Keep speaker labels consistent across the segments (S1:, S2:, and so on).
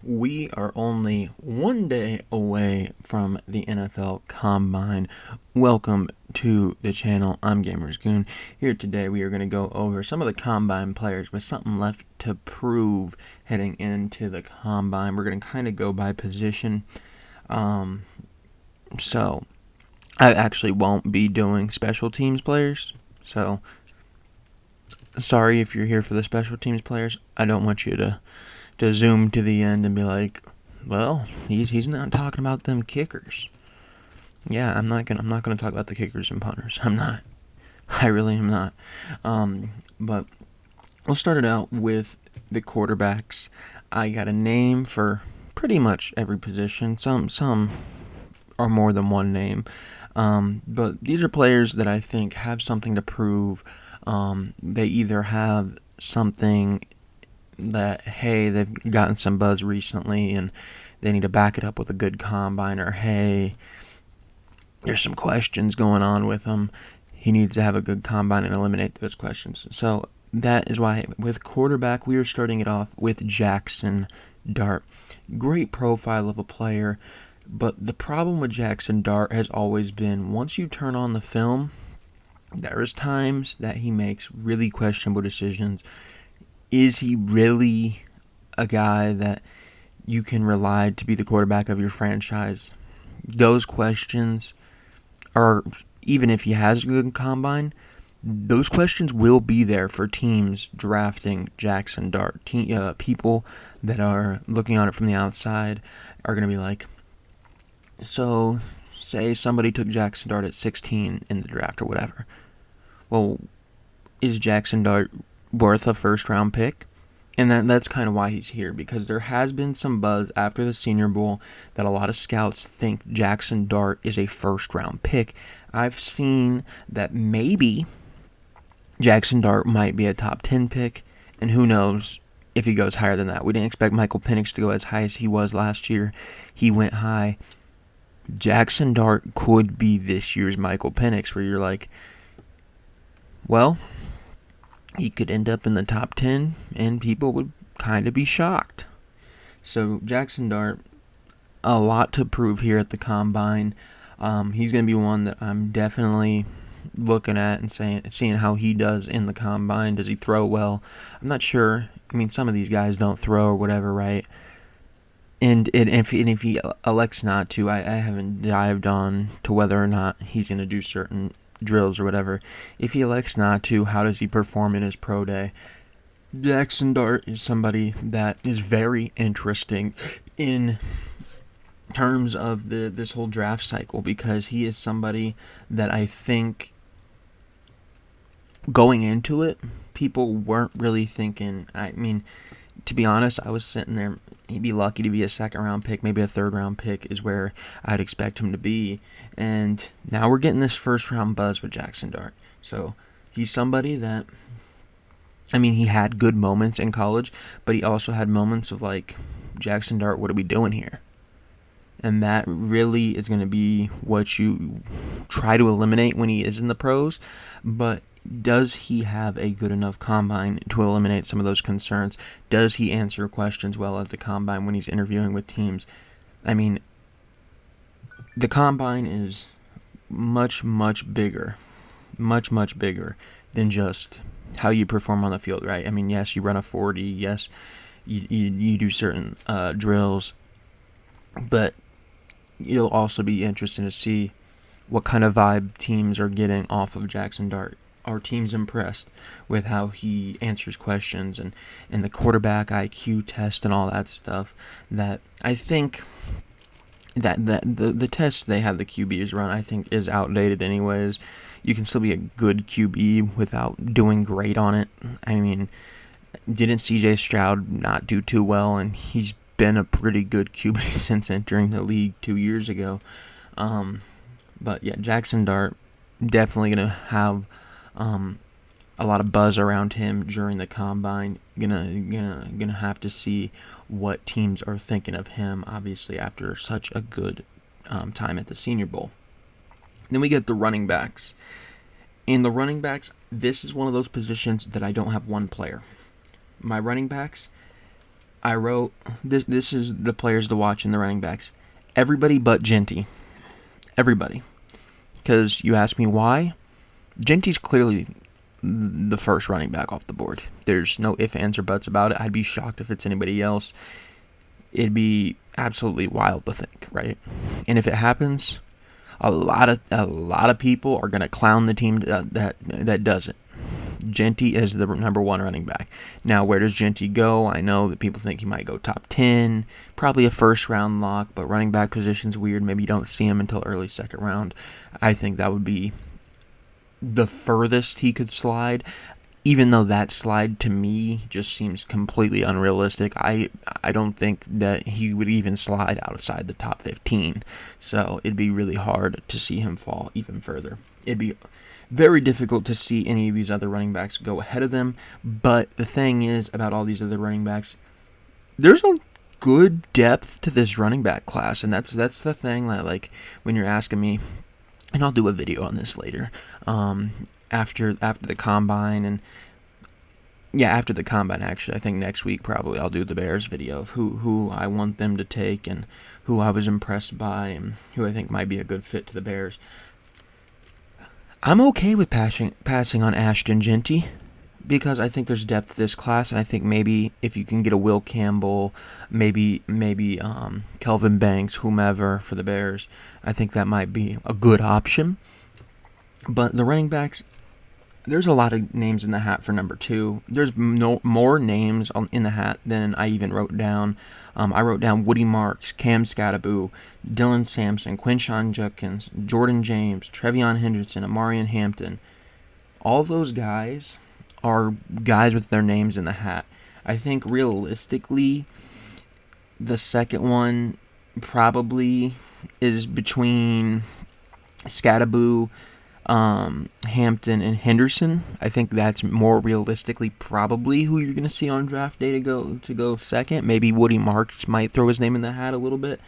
S1: We are only one day away from the NFL Combine. Welcome to the channel. I'm Gamers Goon. Here today we are going to go over some of the Combine players with something left to prove heading into the Combine. We're going to kind of go by position. So I actually won't be doing special teams players. So sorry if you're here for the special teams players. I don't want you to zoom to the end and be like, well, he's not talking about them kickers. Yeah, I'm not gonna talk about the kickers and punters. I'm not. I really am not. But we'll start it out with the quarterbacks. I got a name for pretty much every position. Some are more than one name. But these are players that I think have something to prove. They either have something that, hey, they've gotten some buzz recently and they need to back it up with a good combine, or hey, there's some questions going on with him. He needs to have a good combine and eliminate those questions. So that is why with quarterback, we are starting it off with Jackson Dart. Great profile of a player, but the problem with Jackson Dart has always been once you turn on the film, there is times that he makes really questionable decisions. Is he really a guy that you can rely to be the quarterback of your franchise? Those questions are, even if he has a good combine, those questions will be there for teams drafting Jackson Dart. People that are looking on it from the outside are going to be like, so say somebody took Jackson Dart at 16 in the draft or whatever. Well, is Jackson Dart worth a first-round pick? And that's kind of why he's here, because there has been some buzz after the Senior Bowl that a lot of scouts think Jackson Dart is a first-round pick. I've seen that maybe Jackson Dart might be a top 10 pick, and who knows if he goes higher than that. We didn't expect Michael Penix to go as high as he was last year. He went high. Jackson Dart could be this year's Michael Penix, where you're like, well, he could end up in the top 10 and people would kind of be shocked. So Jackson Dart, a lot to prove here at the Combine. He's going to be one that I'm definitely looking at and seeing how he does in the Combine. Does he throw well? I'm not sure. I mean, some of these guys don't throw or whatever, right? And if he elects not to, I haven't dived on to whether or not he's going to do certain drills or whatever. If he elects not to, how does he perform in his pro day? Jackson Dart is somebody that is very interesting in terms of this whole draft cycle, because he is somebody that I think going into it, people weren't really thinking. I mean, to be honest, I was sitting there, he'd be lucky to be a second-round pick, maybe a third-round pick is where I'd expect him to be. And now we're getting this first-round buzz with Jackson Dart. So he's somebody that, I mean, he had good moments in college, but he also had moments of like, Jackson Dart, what are we doing here? And that really is going to be what you try to eliminate when he is in the pros. But does he have a good enough combine to eliminate some of those concerns? Does he answer questions well at the combine when he's interviewing with teams? I mean, the combine is much bigger than just how you perform on the field, right? I mean, yes, you run a 40, yes, you do certain drills, but you'll also be interested to see what kind of vibe teams are getting off of Jackson Dart. Are teams impressed with how he answers questions and the quarterback IQ test and all that stuff? That I think that the test they have the QBs run, I think, is outdated anyways. You can still be a good QB without doing great on it. I mean, didn't CJ Stroud not do too well, and he's been a pretty good QB since entering the league 2 years ago. But yeah, Jackson Dart definitely gonna have a lot of buzz around him during the combine. Gonna have to see what teams are thinking of him, obviously, after such a good time at the Senior Bowl. Then we get the running backs. In the running backs, this is one of those positions that I don't have one player. My running backs, I wrote this. This is the players to watch in the running backs. Everybody but Genty. Everybody. Because you ask me why. Genty's clearly the first running back off the board. There's no ifs, ands, or buts about it. I'd be shocked if it's anybody else. It'd be absolutely wild to think, right? And if it happens, a lot of people are gonna clown the team that does it. Genty is the number one running back. Now, where does Genty go? I know that people think he might go top 10, probably a first round lock, but running back position's weird. Maybe you don't see him until early second round. I think that would be the furthest he could slide, even though that slide to me just seems completely unrealistic. I don't think that he would even slide outside the top 15, so it'd be really hard to see him fall even further. It'd be very difficult to see any of these other running backs go ahead of them, but the thing is about all these other running backs, there's a good depth to this running back class, and that's the thing that, like, when you're asking me, and I'll do a video on this later, after the combine, and after the combine, actually, I think next week probably I'll do the Bears video of who I want them to take and who I was impressed by and who I think might be a good fit to the Bears. I'm okay with passing on Ashton Genty because I think there's depth to this class, and I think maybe if you can get a Will Campbell, maybe Kelvin Banks, whomever for the Bears, I think that might be a good option. But the running backs, there's a lot of names in the hat for number 2. There's more names in the hat than I even wrote down. I wrote down Woody Marks, Cam Scattaboo, Dylan Sampson, Quinshon Judkins, Jordan James, Trevion Henderson, Amarian Hampton. All those guys are guys with their names in the hat. I think realistically, the second one probably is between Scattaboo, Hampton, and Henderson. I think that's more realistically probably who you're going to see on draft day to go second. Maybe Woody Marks might throw his name in the hat a little bit.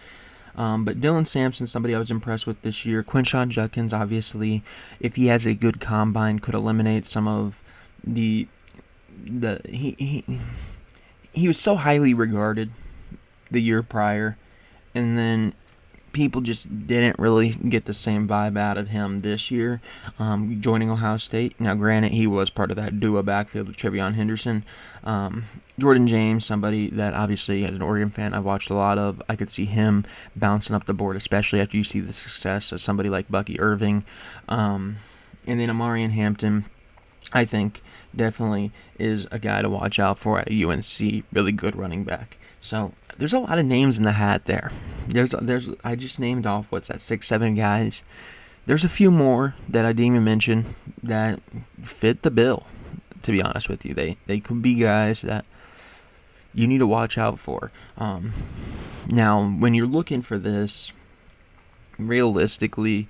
S1: But Dylan Sampson, somebody I was impressed with this year. Quinshon Judkins, obviously, if he has a good combine, could eliminate some of he was so highly regarded the year prior, and then people just didn't really get the same vibe out of him this year, joining Ohio State. Now, granted, he was part of that duo backfield with Trevion Henderson. Jordan James, somebody that obviously, as an Oregon fan, I've watched a lot of. I could see him bouncing up the board, especially after you see the success of somebody like Bucky Irving. And then Amarian Hampton, I think, definitely is a guy to watch out for at UNC. Really good running back. So there's a lot of names in the hat there. There's I just named off 6, 7 guys. There's a few more that I didn't even mention that fit the bill. To be honest with you, they could be guys that you need to watch out for. Now, when you're looking for this, realistically,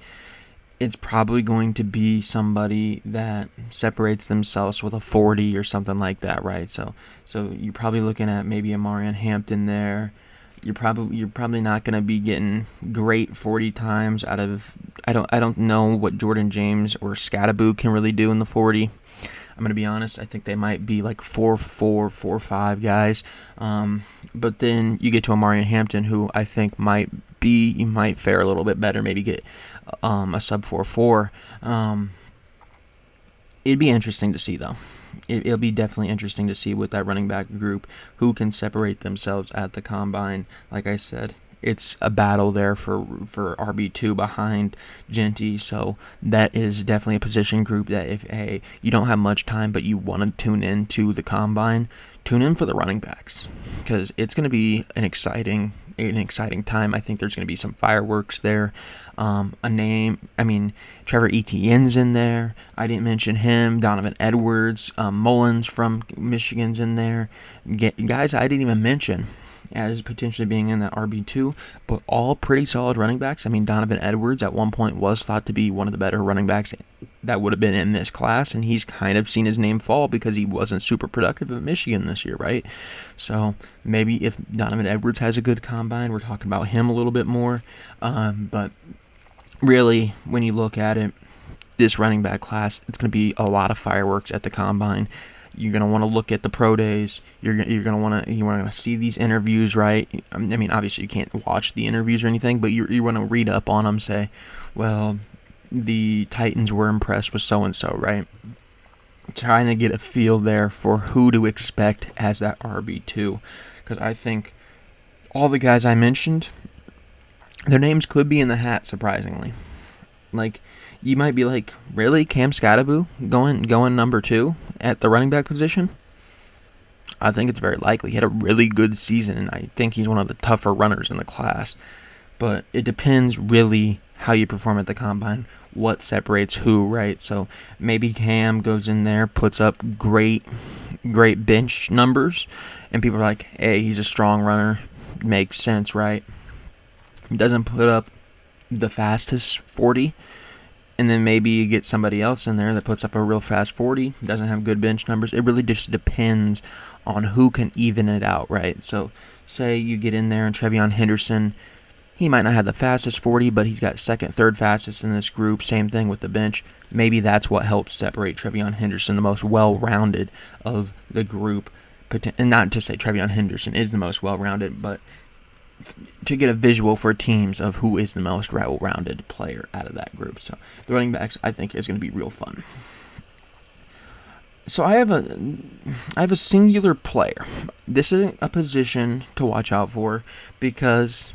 S1: it's probably going to be somebody that separates themselves with a 40 or something like that, right? So you're probably looking at maybe Amarian Hampton there. You're probably not going to be getting great 40 times out of. I don't know what Jordan James or Scattaboo can really do in the 40. I'm going to be honest. I think they might be like 4.4, 4.5 guys. But then you get to Amarian Hampton, who I think might fare a little bit better. Maybe get a sub 4.4. It'd be interesting to see, though. It'll be definitely interesting to see with that running back group who can separate themselves at the combine. Like I said, it's a battle there for RB2 behind Genty, so that is definitely a position group that if you don't have much time but you want to tune in to the combine, tune in for the running backs because it's going to be an exciting time. I think there's going to be some fireworks there. Trevor Etienne's in there. I didn't mention him. Donovan Edwards, Mullins from Michigan's in there. Guys I didn't even mention as potentially being in that RB2, but all pretty solid running backs. Donovan Edwards at one point was thought to be one of the better running backs that would have been in this class, and he's kind of seen his name fall because he wasn't super productive at Michigan this year, right? So maybe if Donovan Edwards has a good combine, we're talking about him a little bit more. But really, when you look at it, this running back class, it's going to be a lot of fireworks at the combine. You're gonna want to look at the pro days. You're gonna want to see these interviews, right? I mean, obviously you can't watch the interviews or anything, but you want to read up on them. Say, well, the Titans were impressed with so and so, right? Trying to get a feel there for who to expect as that RB2, because I think all the guys I mentioned, their names could be in the hat, surprisingly. Like, you might be like, really? Cam Scatteraboo going number 2 at the running back position? I think it's very likely. He had a really good season, and I think he's one of the tougher runners in the class. But it depends really how you perform at the combine, what separates who, right? So maybe Cam goes in there, puts up great bench numbers, and people are like, hey, he's a strong runner. Makes sense, right? He doesn't put up the fastest 40, and then maybe you get somebody else in there that puts up a real fast 40, doesn't have good bench numbers. It really just depends on who can even it out, right? So say you get in there and Trevion Henderson, he might not have the fastest 40, but he's got second, third fastest in this group. Same thing with the bench. Maybe that's what helps separate Trevion Henderson, the most well-rounded of the group. And not to say Trevion Henderson is the most well-rounded, but to get a visual for teams of who is the most well-rounded player out of that group. So the running backs, I think, is going to be real fun. So I have a singular player. This is a position to watch out for because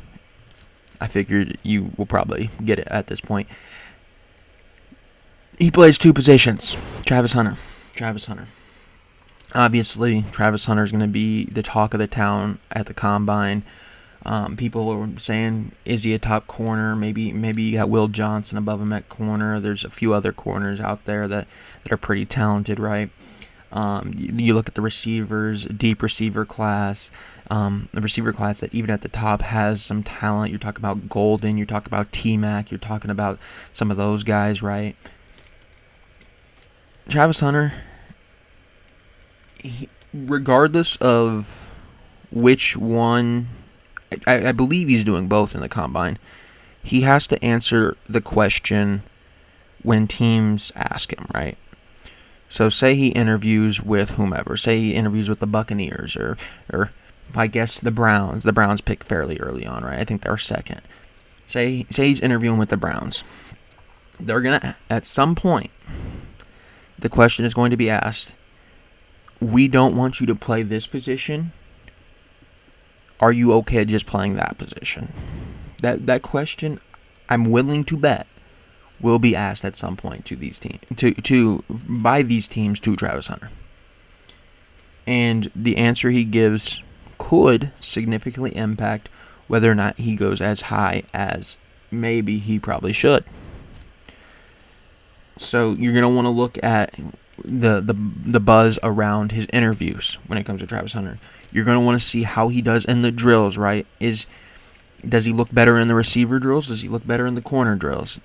S1: I figured you will probably get it at this point. He plays 2 positions. Travis Hunter. Obviously, Travis Hunter is going to be the talk of the town at the combine. People are saying, is he a top corner? Maybe you got Will Johnson above him at corner. There's a few other corners out there that are pretty talented, right? You look at the receivers, deep receiver class, the receiver class that even at the top has some talent. You're talking about Golden, you're talking about T-Mac, you're talking about some of those guys, right? Travis Hunter, regardless of which one, I believe he's doing both in the combine. He has to answer the question when teams ask him, right? So say he interviews with whomever. Say he interviews with the Buccaneers or I guess the Browns. The Browns pick fairly early on, right? I think they're second. Say he's interviewing with the Browns. They're going to, at some point, the question is going to be asked, we don't want you to play this position. Are you okay just playing that position? That question, I'm willing to bet, will be asked at some point to these teams, by these teams to Travis Hunter. And the answer he gives could significantly impact whether or not he goes as high as maybe he probably should. So you're going to want to look at the buzz around his interviews when it comes to Travis Hunter. You're going to want to see how he does in the drills, right? Does he look better in the receiver drills? Does he look better in the corner drills?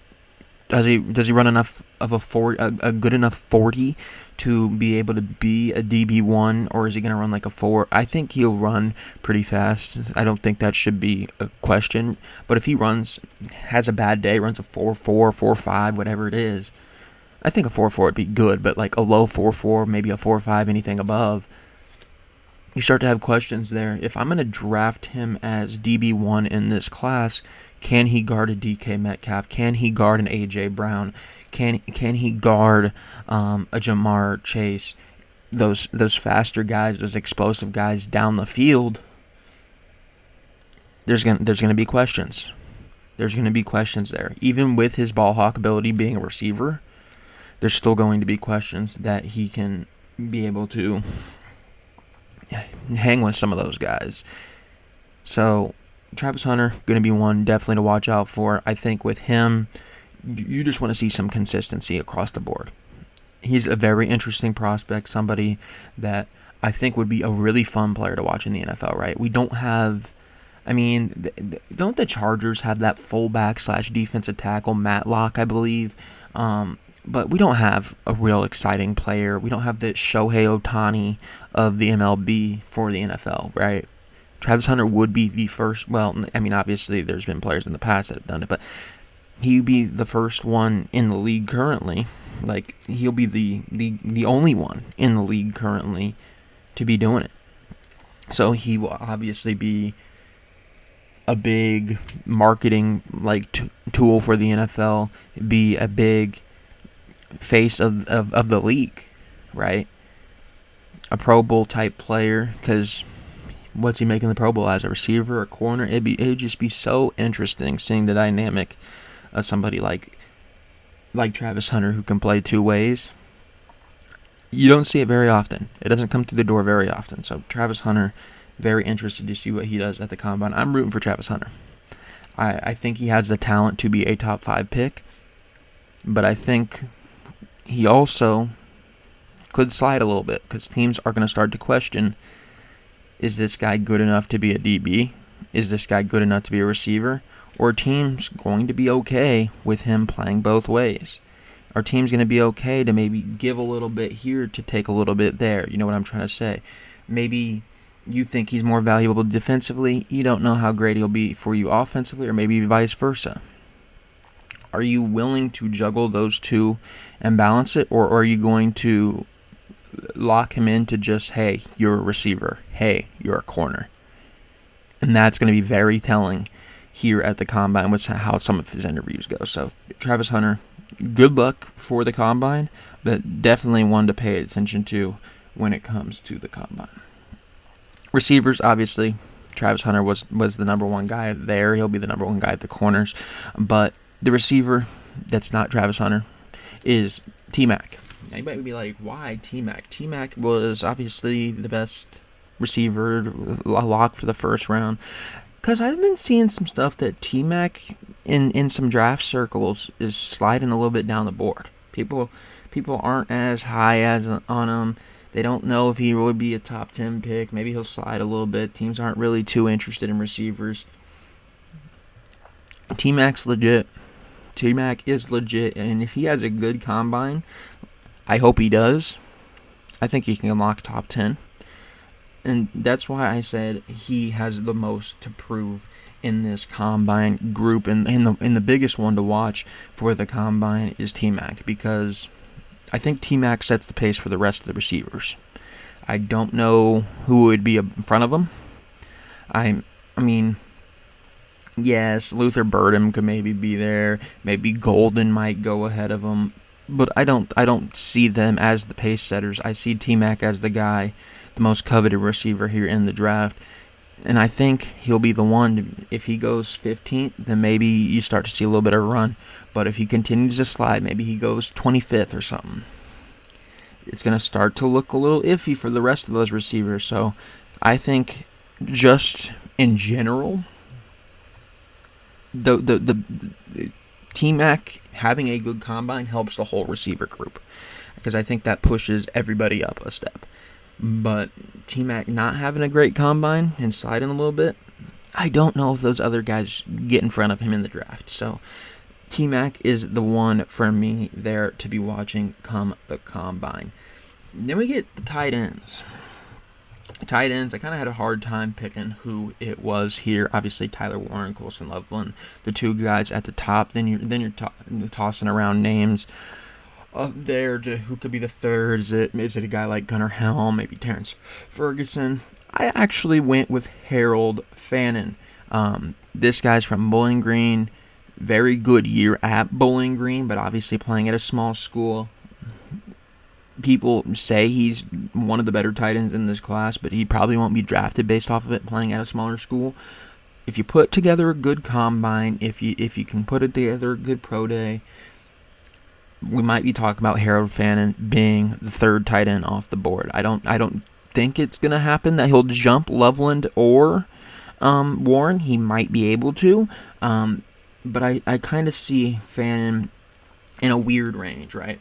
S1: Does he run enough of a good enough 40 to be able to be a DB1, or is he going to run like a 4? I think he'll run pretty fast. I don't think that should be a question. But if he has a bad day, runs a 4.4, 4.5, whatever it is, I think a 4.4 would be good. But like a low 4.4, maybe a 4.5, anything above, you start to have questions there. If I'm going to draft him as DB1 in this class, can he guard a DK Metcalf? Can he guard an A.J. Brown? Can he guard a Jamar Chase? Those faster guys, those explosive guys down the field. There's gonna be questions. There's gonna be questions there. Even with his ball hawk ability being a receiver, there's still going to be questions that he can be able to hang with some of those guys. So Travis Hunter, going to be one definitely to watch out for. I think with him, you just want to see some consistency across the board. He's a very interesting prospect, somebody that I think would be a really fun player to watch in the NFL, right? We don't have, don't the Chargers have that fullback / defensive tackle, Matlock, I believe? But we don't have a real exciting player. We don't have the Shohei Ohtani of the MLB for the NFL, right? Travis Hunter would be the first, obviously there's been players in the past that have done it, but he'd be the first one in the league currently Like, he'll be the only one in the league currently to be doing it. So he will obviously be a big marketing tool for the NFL, be a big face of the league, right? A Pro Bowl type player, because what's he making the Pro Bowl as, a receiver, a corner? It'd just be so interesting seeing the dynamic of somebody like Travis Hunter, who can play two ways. You don't see it very often. It doesn't come through the door very often. So Travis Hunter, very interested to see what he does at the Combine. I'm rooting for Travis Hunter. I think he has the talent to be a top 5 pick, but I think he also could slide a little bit, because teams are going to start to question, is this guy good enough to be a DB? Is this guy good enough to be a receiver? Or are teams going to be okay with him playing both ways? Are teams going to be okay to maybe give a little bit here to take a little bit there? You know what I'm trying to say? Maybe you think he's more valuable defensively. You don't know how great he'll be for you offensively, or maybe vice versa. Are you willing to juggle those two and balance it? Or are you going to lock him into just, hey, you're a receiver. Hey, you're a corner. And that's going to be very telling here at the Combine with how some of his interviews go. So, Travis Hunter, good luck for the Combine, but definitely one to pay attention to when it comes to the Combine. Receivers, obviously, Travis Hunter was the number one guy there. He'll be the number one guy at the corners. But the receiver that's not Travis Hunter is T-Mac. Now, you might be like, why T-Mac? T-Mac was obviously the best receiver, lock for the first round. Because I've been seeing some stuff that T-Mac in some draft circles is sliding a little bit down the board. People aren't as high as on him. They don't know if he would be a top 10 pick. Maybe he'll slide a little bit. Teams aren't really too interested in receivers. T-Mac's legit. T-Mac is legit. And if he has a good Combine, I hope he does, I think he can unlock top 10. And that's why I said he has the most to prove in this Combine group. And the biggest one to watch for the Combine is T-Mac, because I think T-Mac sets the pace for the rest of the receivers. I don't know who would be in front of him. I mean, yes, Luther Burden could maybe be there. Maybe Golden might go ahead of him. But I don't see them as the pace setters. I see T-Mac as the guy, the most coveted receiver here in the draft. And I think he'll be the one. If he goes 15th, then maybe you start to see a little bit of a run. But if he continues to slide, maybe he goes 25th or something, it's going to start to look a little iffy for the rest of those receivers. So I think just in general, the T-Mac having a good Combine helps the whole receiver group, because I think that pushes everybody up a step. But T-Mac not having a great Combine and sliding a little bit, I don't know if those other guys get in front of him in the draft. So T-Mac is the one for me there to be watching come the Combine. Then we get the tight ends. Tight ends, I kind of had a hard time picking who it was here. Obviously, Tyler Warren, Colston Loveland, the two guys at the top. Then you're tossing around names there to who could be the third. Is it a guy like Gunnar Helm, maybe Terrence Ferguson? I actually went with Harold Fannin. This guy's from Bowling Green. Very good year at Bowling Green, but obviously playing at a small school. People say he's one of the better tight ends in this class, but he probably won't be drafted based off of it playing at a smaller school. If you put together a good Combine, if you can put it together a good pro day, we might be talking about Harold Fannin being the third tight end off the board. I don't think it's going to happen that he'll jump Loveland or Warren. He might be able to, but I kind of see Fannin in a weird range, right?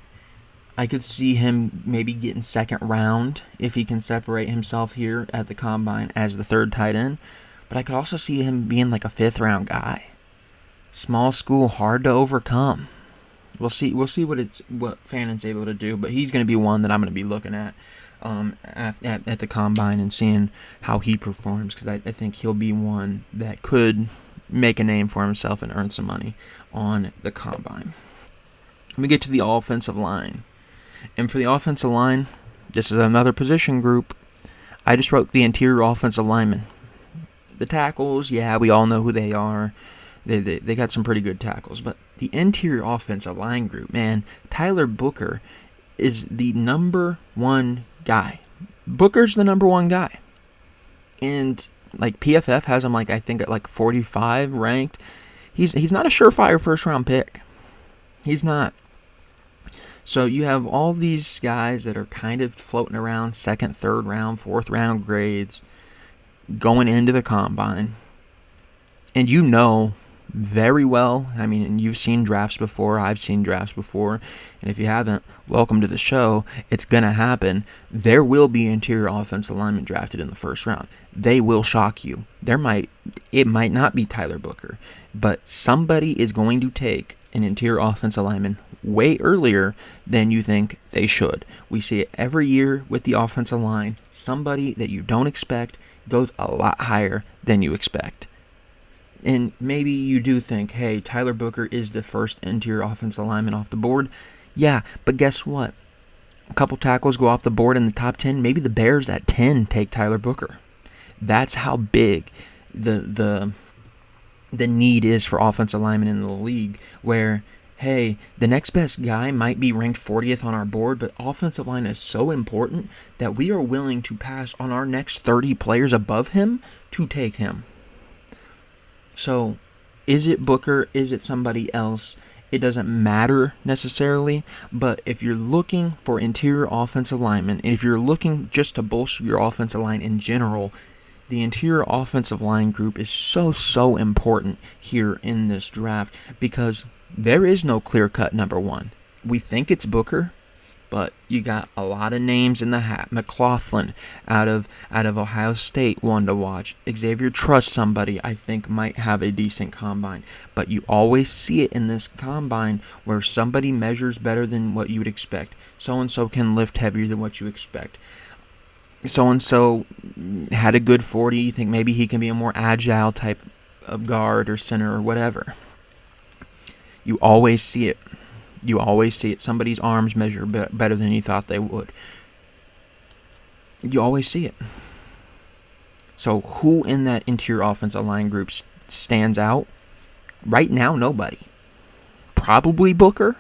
S1: I could see him maybe getting second round if he can separate himself here at the Combine as the third tight end. But I could also see him being like a fifth round guy. Small school, hard to overcome. We'll see what Fannin's able to do, but he's going to be one that I'm going to be looking at the Combine and seeing how he performs, because I think he'll be one that could make a name for himself and earn some money on the Combine. We get to the offensive line. And for the offensive line, this is another position group. I just wrote the interior offensive linemen. The tackles, yeah, we all know who they are. They got some pretty good tackles. But the interior offensive line group, man, Tyler Booker is the number one guy. Booker's the number one guy. And like PFF has him I think at 45 ranked. He's not a surefire first round pick. He's not. So you have all these guys that are kind of floating around second, third round, fourth round grades going into the combine. And you know very well, and you've seen drafts before, I've seen drafts before, and if you haven't, welcome to the show. It's going to happen. There will be interior offensive linemen drafted in the first round. They will shock you. It might not be Tyler Booker, but somebody is going to take an interior offensive lineman way earlier than you think they should. We see it every year with the offensive line. Somebody that you don't expect goes a lot higher than you expect. And maybe you do think, hey, Tyler Booker is the first interior offensive lineman off the board. Yeah, but guess what? A couple tackles go off the board in the top 10. Maybe the Bears at 10 take Tyler Booker. That's how big the need is for offensive linemen in the league, where, hey, the next best guy might be ranked 40th on our board, but offensive line is so important that we are willing to pass on our next 30 players above him to take him. So, is it Booker? Is it somebody else? It doesn't matter necessarily, but if you're looking for interior offensive linemen, and if you're looking just to bolster your offensive line in general, the interior offensive line group is so important here in this draft, because there is no clear-cut number one. We think it's Booker, but you got a lot of names in the hat. McLaughlin out of Ohio State, one to watch. Xavier Truss, somebody I think might have a decent combine. But you always see it in this combine where somebody measures better than what you would expect. So-and-so can lift heavier than what you expect. So-and-so had a good 40. You think maybe he can be a more agile type of guard or center or whatever. You always see it. Somebody's arms measure better than you thought they would. You always see it. So who in that interior offensive line group stands out? Right now, nobody. Probably Booker.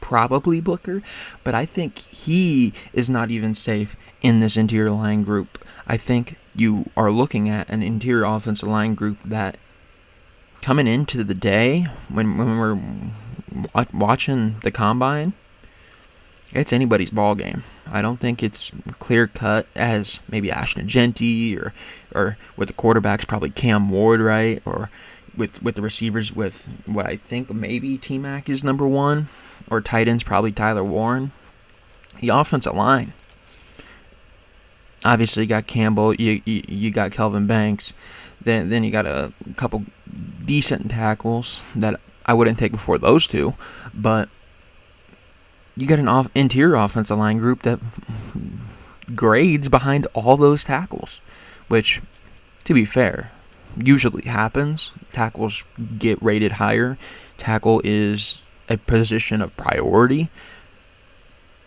S1: But I think he is not even safe in this interior line group. I think you are looking at an interior offensive line group that, coming into the day, when we're watching the combine, it's anybody's ball game. I don't think it's clear cut as maybe Ashton Genty or with the quarterbacks probably Cam Ward, right? Or with the receivers with what I think maybe T-Mac is number one, or tight ends probably Tyler Warren. The offensive line, obviously you got Campbell, you got Kelvin Banks, then you got a couple decent tackles that I wouldn't take before those two, but you got an interior offensive line group that grades behind all those tackles, which, to be fair, usually happens. Tackles get rated higher. Tackle is a position of priority,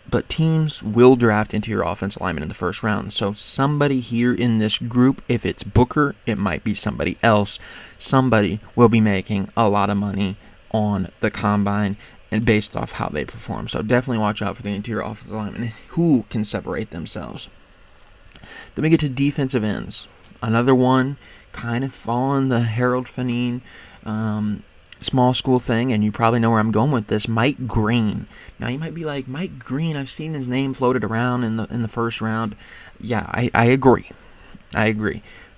S1: but teams will draft interior offensive linemen in the first round. So somebody here in this group, if it's Booker, it might be somebody else. Somebody will be making a lot of money on the combine and based off how they perform. So definitely watch out for the interior offensive linemen who can separate themselves. Then we get to defensive ends. Another one kind of following the Harold Fanine small school thing, and you probably know where I'm going with this. Mike Green. Now you might be like, Mike Green, I've seen his name floated around in the first round. Yeah, I agree.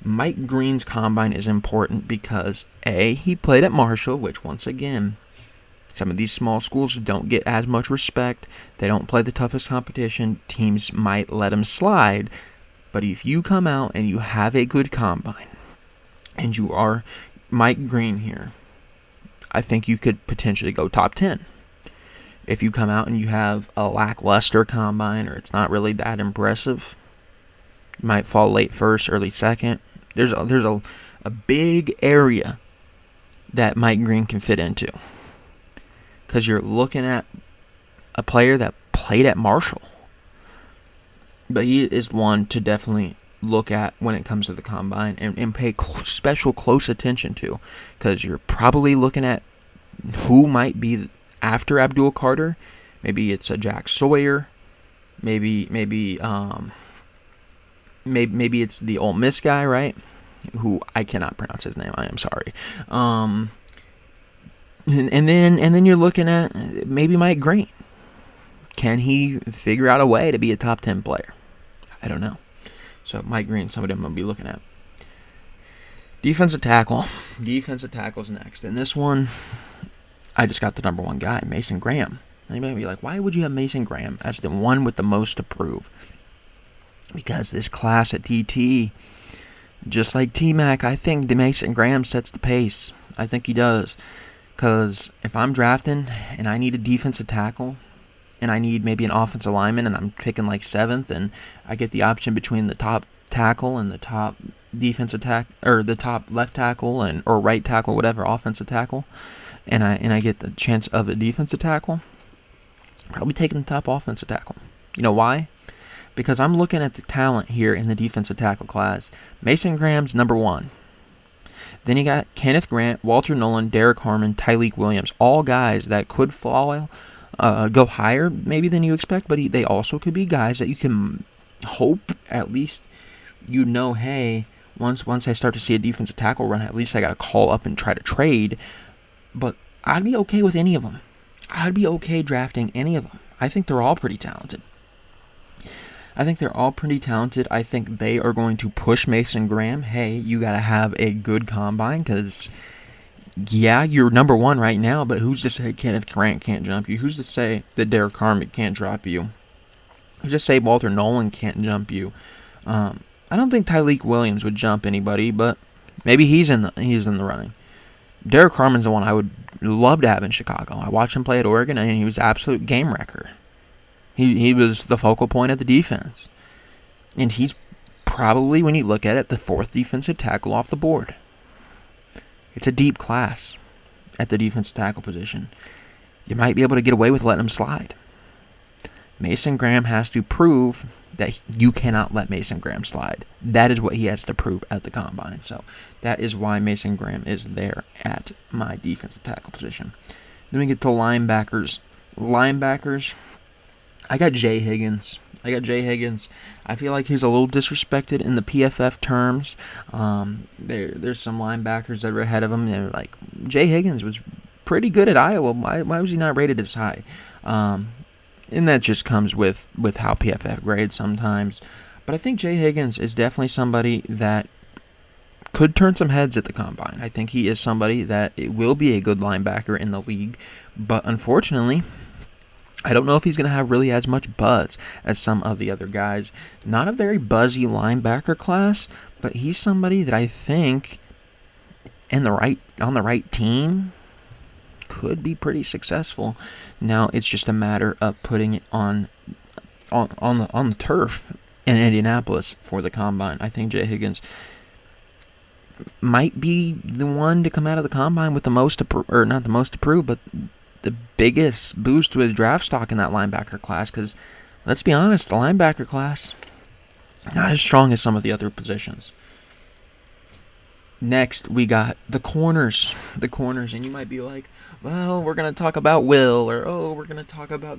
S1: Mike Green's combine is important because, A, he played at Marshall, which, once again, some of these small schools don't get as much respect. They don't play the toughest competition. Teams might let him slide. But if you come out and you have a good combine, and you are Mike Green here, I think you could potentially go top 10. If you come out and you have a lackluster combine, or it's not really that impressive, you might fall late first, early second. There's a big area that Mike Green can fit into, because you're looking at a player that played at Marshall. But he is one to definitely look at when it comes to the combine and pay special close attention to, because you're probably looking at who might be after Abdul Carter. Maybe it's a Jack Sawyer. Maybe it's the Ole Miss guy, right? Who I cannot pronounce his name. I am sorry. And then you're looking at maybe Mike Green. Can he figure out a way to be a top 10 player? I don't know. So Mike Green, somebody I'm going to be looking at. Defensive tackle. Defensive tackle's next. And this one, I just got the number one guy, Mason Graham. And you might be like, why would you have Mason Graham as the one with the most to prove? Because this class at TT, just like T-Mac, I think Mason Graham sets the pace. I think he does. Because if I'm drafting and I need a defensive tackle, and I need maybe an offensive lineman, and I'm picking like 7th, and I get the option between the top tackle and the top defensive tackle, or the top left tackle or right tackle, whatever, offensive tackle, and I get the chance of a defensive tackle, I'll be taking the top offensive tackle. You know why? Because I'm looking at the talent here in the defensive tackle class. Mason Graham's number 1. Then you got Kenneth Grant, Walter Nolan, Derek Harmon, Tyleik Williams, all guys that could fall. Go higher maybe than you expect, but they also could be guys that you can hope at least hey, once I start to see a defensive tackle run, at least I got to call up and try to trade. But I'd be okay with any of them. I'd be okay drafting any of them. I think they're all pretty talented. I think they are going to push Mason Graham. Hey, you got to have a good combine because, yeah, you're number 1 right now, but who's to say Kenneth Grant can't jump you? Who's to say that Derek Harmon can't drop you? Who's to say Walter Nolan can't jump you? I don't think Tyleik Williams would jump anybody, but maybe he's in the running. Derek Harmon's the one I would love to have in Chicago. I watched him play at Oregon, and he was an absolute game wrecker. He was the focal point of the defense. And he's probably, when you look at it, the 4th defensive tackle off the board. It's a deep class at the defensive tackle position. You might be able to get away with letting him slide. Mason Graham has to prove that you cannot let Mason Graham slide. That is what he has to prove at the combine. So that is why Mason Graham is there at my defensive tackle position. Then we get to linebackers. I got Jay Higgins. I feel like he's a little disrespected in the PFF terms. There's some linebackers that are ahead of him. They're like, Jay Higgins was pretty good at Iowa. Why was he not rated as high? And that just comes with how PFF grades sometimes. But I think Jay Higgins is definitely somebody that could turn some heads at the combine. I think he is somebody that it will be a good linebacker in the league. But unfortunately, I don't know if he's going to have really as much buzz as some of the other guys. Not a very buzzy linebacker class, but he's somebody that I think on the right team could be pretty successful. Now it's just a matter of putting it on the turf in Indianapolis for the combine. I think Jay Higgins might be the one to come out of the combine with the most not the most to prove, but the biggest boost to his draft stock in that linebacker class, because let's be honest, the linebacker class not as strong as some of the other positions. Next, we got the corners, and you might be like, well, we're going to talk about Will, or, oh, we're going to talk about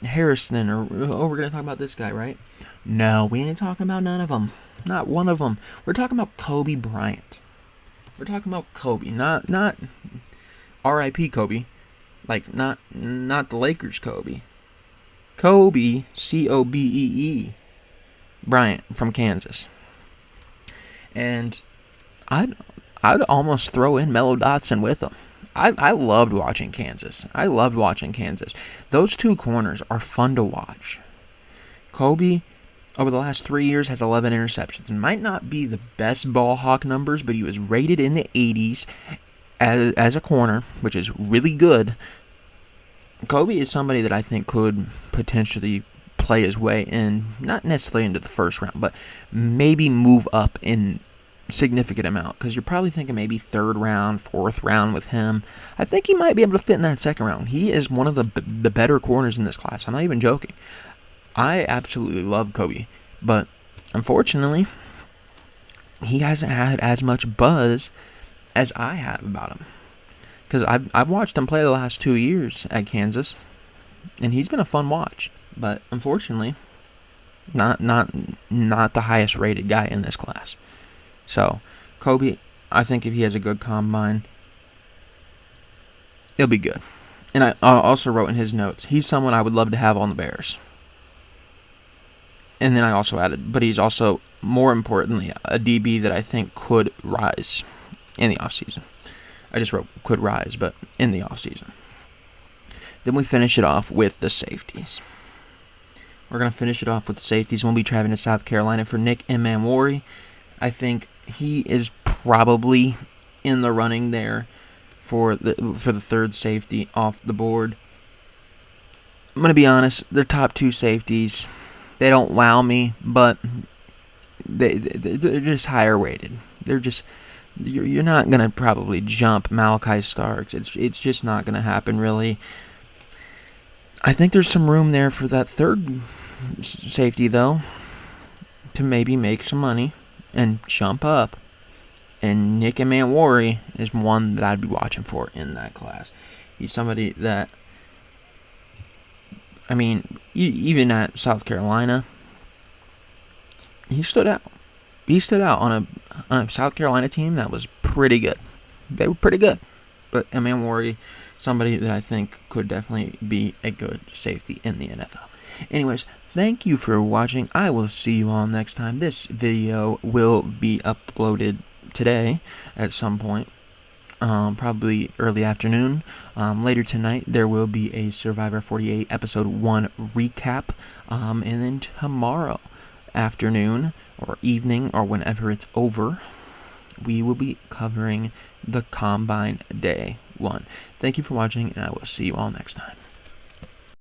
S1: Harrison, or, oh, we're going to talk about this guy, right? No, we ain't talking about none of them. Not one of them. We're talking about Kobe Bryant. We're talking about Kobe, not R.I.P. Kobe. Like, not the Lakers Kobe. Kobe, C-O-B-E-E, Bryant from Kansas. And I'd almost throw in Melo Dotson with him. I loved watching Kansas. Those two corners are fun to watch. Kobe, over the last 3 years, has 11 interceptions. Might not be the best ball hawk numbers, but he was rated in the 80s as a corner, which is really good. Kobe is somebody that I think could potentially play his way in, not necessarily into the first round, but maybe move up in significant amount, because you're probably thinking maybe third round, fourth round with him. I think he might be able to fit in that second round. He is one of the better corners in this class. I'm not even joking. I absolutely love Kobe, but unfortunately, he hasn't had as much buzz as I have about him. Because I've watched him play the last 2 years at Kansas, and he's been a fun watch. But unfortunately, not the highest rated guy in this class. So, Kobe, I think if he has a good combine, it'll be good. And I also wrote in his notes, he's someone I would love to have on the Bears. And then I also added, but he's also, more importantly, a DB that I think could rise in the offseason. I just wrote could rise, but in the offseason. Then we finish it off with the safeties. We're going to finish it off with the safeties. We'll be traveling to South Carolina for Nick Emmanwori. I think he is probably in the running there for the third safety off the board. I'm going to be honest, their top two safeties, they don't wow me, but they're just higher rated. They're just, you're not going to probably jump Malachi Starks. It's just not going to happen, really. I think there's some room there for that third safety, though, to maybe make some money and jump up. And Nick Emmanwori is one that I'd be watching for in that class. He's somebody that, I mean, even at South Carolina, he stood out. He stood out on a South Carolina team that was pretty good. They were pretty good. But Emmanwori, somebody that I think could definitely be a good safety in the NFL. Anyways, thank you for watching. I will see you all next time. This video will be uploaded today at some point, probably early afternoon. Later tonight, there will be a Survivor 48 Episode 1 recap. And then tomorrow afternoon or evening or whenever it's over, we will be covering the Combine Day 1. Thank you for watching, and I will see you all next time.